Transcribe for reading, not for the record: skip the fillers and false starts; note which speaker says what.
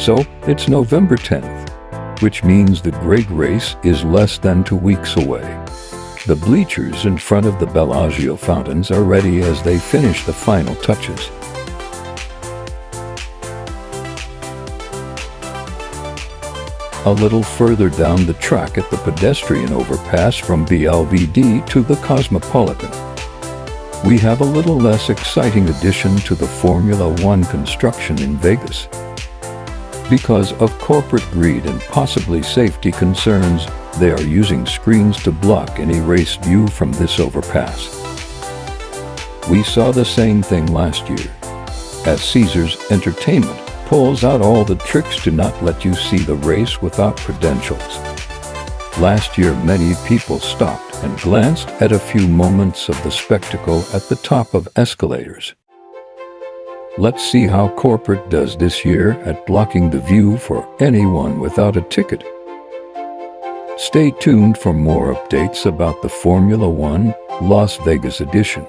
Speaker 1: So, it's November 10th, which means the great race is less than 2 weeks away. The bleachers in front of the Bellagio fountains are ready as they finish the final touches. A little further down the track at the pedestrian overpass from BLVD to the Cosmopolitan, we have a little less exciting addition to the Formula One construction in Vegas. Because of corporate greed and possibly safety concerns, they are using screens to block any race view from this overpass. We saw the same thing last year, as Caesars Entertainment pulls out all the tricks to not let you see the race without credentials. Last year, many people stopped and glanced at a few moments of the spectacle at the top of escalators. Let's see how corporate does this year at blocking the view for anyone without a ticket. Stay tuned for more updates about the Formula One Las Vegas edition.